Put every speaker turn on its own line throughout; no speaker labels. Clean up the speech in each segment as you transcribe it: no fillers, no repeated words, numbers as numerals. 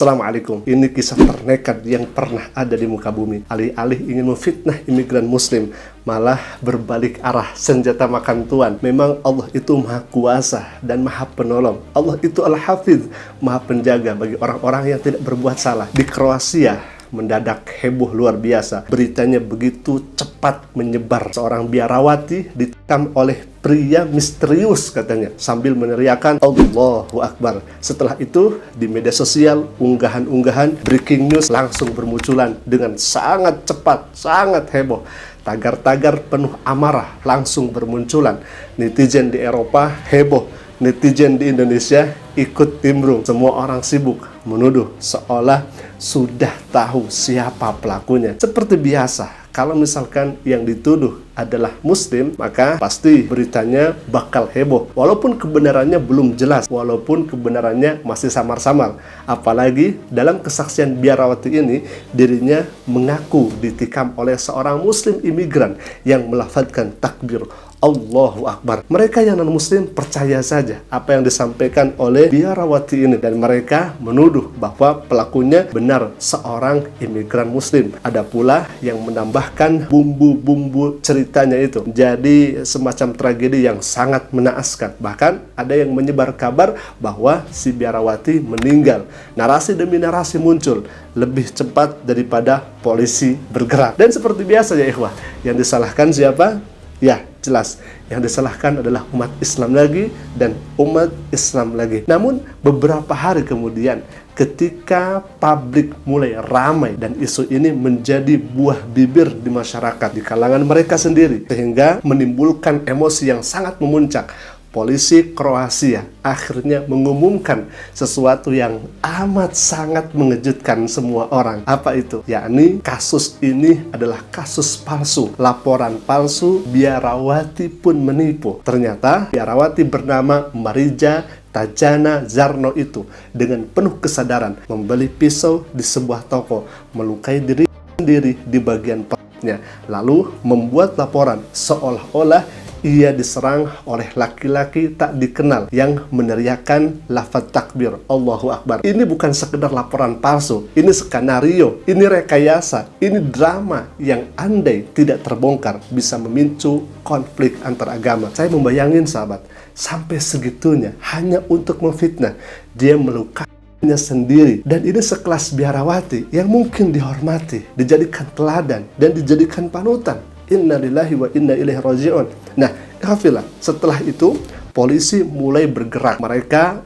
Assalamualaikum. Ini kisah ternekat yang pernah ada di muka bumi. Alih-alih ingin memfitnah imigran muslim, malah berbalik arah senjata makan tuan. Memang Allah itu maha kuasa dan maha penolong. Allah itu Al-Hafidz, maha penjaga bagi orang-orang yang tidak berbuat salah. Di Kroasia mendadak heboh luar biasa. Beritanya begitu cepat menyebar. Seorang biarawati ditikam oleh pria misterius katanya sambil meneriakan Allahu Akbar. Setelah itu di media sosial unggahan-unggahan breaking news langsung bermunculan dengan sangat cepat, sangat heboh. Tagar-tagar penuh amarah langsung bermunculan. Netizen di Eropa heboh, netizen di Indonesia ikut nimbrung. Semua orang sibuk menuduh seolah sudah tahu siapa pelakunya. Seperti biasa, kalau misalkan yang dituduh adalah muslim, maka pasti beritanya bakal heboh. Walaupun kebenarannya belum jelas, walaupun kebenarannya masih samar-samar. Apalagi dalam kesaksian biarawati ini, dirinya mengaku ditikam oleh seorang muslim imigran yang melafadzkan takbir Allahu Akbar. Mereka yang non-muslim percaya saja apa yang disampaikan oleh biarawati ini, dan mereka menuduh bahwa pelakunya benar seorang imigran muslim. Ada pula yang menambahkan bumbu-bumbu ceritanya itu jadi semacam tragedi yang sangat menaaskan. Bahkan ada yang menyebar kabar bahwa si biarawati meninggal. Narasi demi narasi muncul lebih cepat daripada polisi bergerak. Dan seperti biasa ya ikhwah, yang disalahkan siapa? Ya, jelas. Yang disalahkan adalah umat Islam lagi dan umat Islam lagi. Namun beberapa hari kemudian, ketika publik mulai ramai dan isu ini menjadi buah bibir di masyarakat, di kalangan mereka sendiri, sehingga menimbulkan emosi yang sangat memuncak, polisi Kroasia akhirnya mengumumkan sesuatu yang amat sangat mengejutkan semua orang. Apa itu? Yakni kasus ini adalah kasus palsu, laporan palsu, biarawati pun menipu. Ternyata biarawati bernama Marija Tajana Zarno itu dengan penuh kesadaran membeli pisau di sebuah toko, melukai diri sendiri di bagian perutnya, lalu membuat laporan seolah-olah ia diserang oleh laki-laki tak dikenal yang meneriakkan lafaz takbir Allahu Akbar. Ini bukan sekedar laporan palsu, ini skenario, ini rekayasa, ini drama yang andai tidak terbongkar bisa memicu konflik antar agama. Saya membayangin sahabat, sampai segitunya hanya untuk memfitnah, dia melukainya sendiri. Dan ini sekelas biarawati yang mungkin dihormati, dijadikan teladan dan dijadikan panutan. Inna lillahi wa inna ilaihi raji'un. Nah, kafilah. Setelah itu, polisi mulai bergerak. Mereka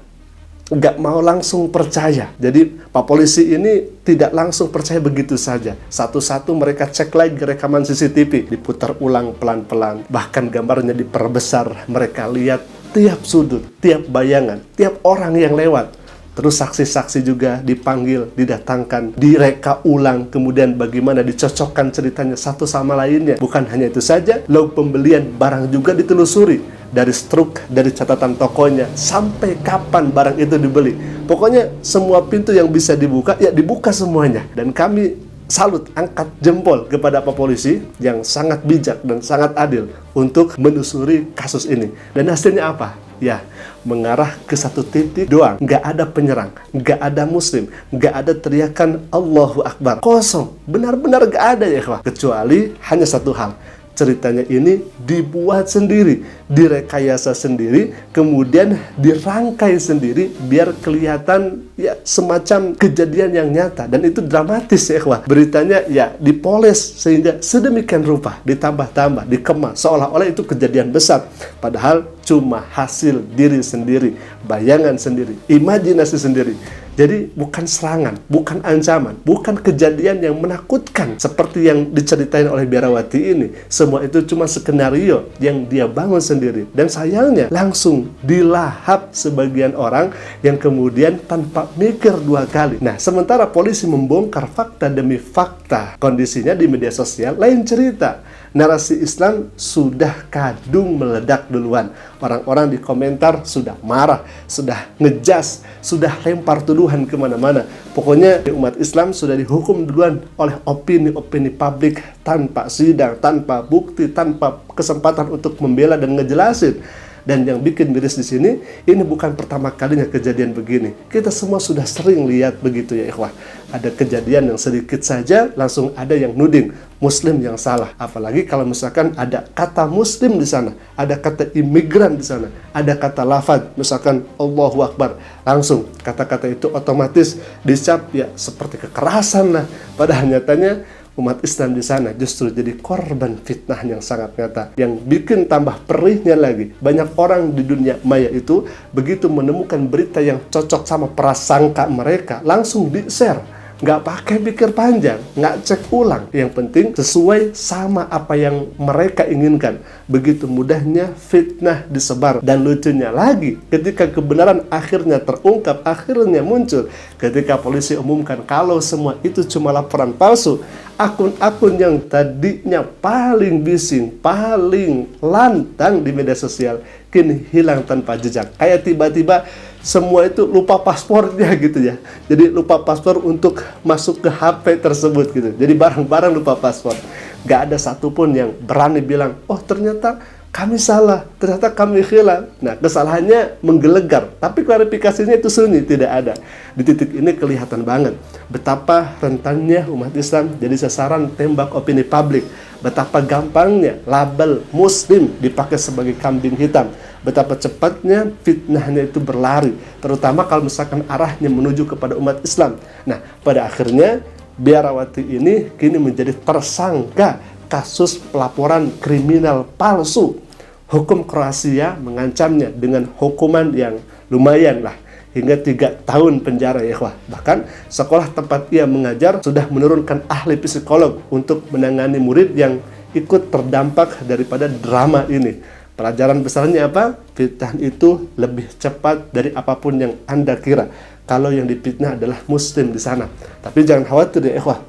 nggak mau langsung percaya. Jadi, Pak Polisi ini tidak langsung percaya begitu saja. Satu-satu mereka cek lagi rekaman CCTV. Diputar ulang pelan-pelan. Bahkan gambarnya diperbesar. Mereka lihat tiap sudut, tiap bayangan, tiap orang yang lewat. Terus saksi-saksi juga dipanggil, didatangkan, direka ulang, kemudian bagaimana dicocokkan ceritanya satu sama lainnya. Bukan hanya itu saja, log pembelian barang juga ditelusuri. Dari struk, dari catatan tokonya, sampai kapan barang itu dibeli. Pokoknya semua pintu yang bisa dibuka, ya dibuka semuanya. Dan kami salut, angkat jempol kepada Pak Polisi yang sangat bijak dan sangat adil untuk menelusuri kasus ini. Dan hasilnya apa? Ya, mengarah ke satu titik doang. Nggak ada penyerang, nggak ada muslim, nggak ada teriakan Allahu Akbar. Kosong, benar-benar nggak ada ya ikhwah. Kecuali hanya satu hal, ceritanya ini dibuat sendiri, direkayasa sendiri, kemudian dirangkai sendiri biar kelihatan ya semacam kejadian yang nyata, dan itu dramatis ya ikhwah. Beritanya ya dipoles sehingga sedemikian rupa, ditambah-tambah, dikemas seolah-olah itu kejadian besar, padahal cuma hasil diri sendiri, bayangan sendiri, imajinasi sendiri. Jadi bukan serangan, bukan ancaman, bukan kejadian yang menakutkan seperti yang diceritain oleh biarawati ini. Semua itu cuma skenario yang dia bangun sendiri. Dan sayangnya langsung dilahap sebagian orang yang kemudian tanpa mikir dua kali. Nah, sementara polisi membongkar fakta demi fakta kondisinya di media sosial, lain cerita. Narasi Islam sudah kadung meledak duluan. Orang-orang di komentar sudah marah, sudah ngejas, sudah lempar tuduhan kemana-mana. Pokoknya umat Islam sudah dihukum duluan oleh opini-opini publik tanpa sidang, tanpa bukti, tanpa kesempatan untuk membela dan ngejelasin. Dan yang bikin miris di sini, ini bukan pertama kalinya kejadian begini. Kita semua sudah sering lihat begitu ya ikhwah. Ada kejadian yang sedikit saja langsung ada yang nuding Muslim yang salah. Apalagi kalau misalkan ada kata Muslim di sana, ada kata imigran di sana, ada kata lafaz, misalkan Allahu Akbar, langsung kata-kata itu otomatis dicap ya seperti kekerasan lah. Padahal nyatanya umat Islam di sana justru jadi korban fitnah yang sangat nyata. Yang bikin tambah perihnya lagi, banyak orang di dunia maya itu begitu menemukan berita yang cocok sama prasangka mereka, langsung di-share. Nggak pakai pikir panjang, nggak cek ulang. Yang penting sesuai sama apa yang mereka inginkan. Begitu mudahnya fitnah disebar. Dan lucunya lagi, ketika kebenaran akhirnya terungkap, akhirnya muncul, ketika polisi umumkan kalau semua itu cuma laporan palsu, akun-akun yang tadinya paling bising, paling lantang di media sosial, kini hilang tanpa jejak. Kayak tiba-tiba semua itu lupa paspornya gitu ya. Jadi lupa paspor untuk masuk ke HP tersebut gitu. Jadi barang-barang lupa paspor. Gak ada satupun yang berani bilang, oh ternyata kami salah, ternyata kami khilaf. Nah, kesalahannya menggelegar, tapi klarifikasinya itu sunyi, tidak ada. Di titik ini kelihatan banget betapa rentannya umat Islam jadi sasaran tembak opini publik. Betapa gampangnya label Muslim dipakai sebagai kambing hitam. Betapa cepatnya fitnahnya itu berlari, terutama kalau misalkan arahnya menuju kepada umat Islam. Nah, pada akhirnya biarawati ini kini menjadi tersangka kasus pelaporan kriminal palsu. Hukum Kroasia mengancamnya dengan hukuman yang lumayan lah, hingga 3 tahun penjara ya ikhwah. Bahkan sekolah tempat ia mengajar sudah menurunkan ahli psikolog untuk menangani murid yang ikut terdampak daripada drama ini. Pelajaran besarnya apa? Fitnah itu lebih cepat dari apapun yang Anda kira. Kalau yang difitnah adalah Muslim di sana. Tapi jangan khawatir ya ikhwah.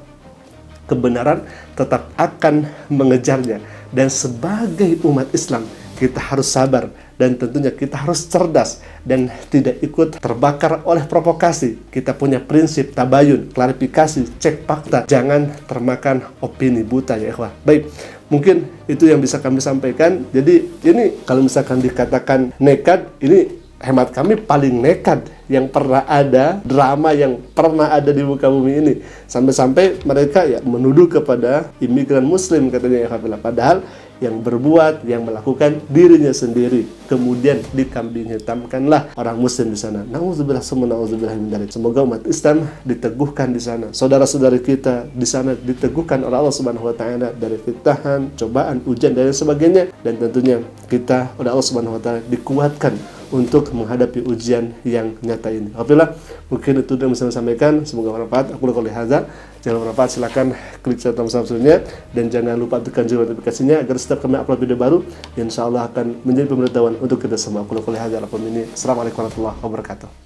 Kebenaran tetap akan mengejarnya. Dan sebagai umat Islam, kita harus sabar. Dan tentunya kita harus cerdas dan tidak ikut terbakar oleh provokasi. Kita punya prinsip tabayun, klarifikasi, cek fakta. Jangan termakan opini buta ya ikhwah. Baik, mungkin itu yang bisa kami sampaikan. Jadi ini kalau misalkan dikatakan nekat, ini hemat kami paling nekat yang pernah ada, drama yang pernah ada di muka bumi ini. Sampai-sampai mereka ya menuduh kepada imigran Muslim katanya ya. Padahal yang berbuat, yang melakukan dirinya sendiri. Kemudian dikambing hitamkanlah orang Muslim di sana. Nauzubillah summa nauzubillah min dzalik. Semoga umat Islam diteguhkan di sana. Saudara-saudari kita di sana diteguhkan oleh Allah Subhanahu wa taala dari fitnahan, cobaan, ujian dan lain sebagainya. Dan tentunya kita oleh Allah Subhanahu wa taala dikuatkan untuk menghadapi ujian yang nyata ini. Alhamdulillah, mungkin itu yang bisa saya sampaikan. Semoga bermanfaat. Aku qouli hadza. Jangan bermanfaat, silakan klik tombol subscribe-nya dan jangan lupa tekan juga notifikasinya agar setiap kami upload video baru, insya Allah akan menjadi pemberitahuan untuk kita semua. Aku qouli hadza. Assalamualaikum warahmatullahi wabarakatuh.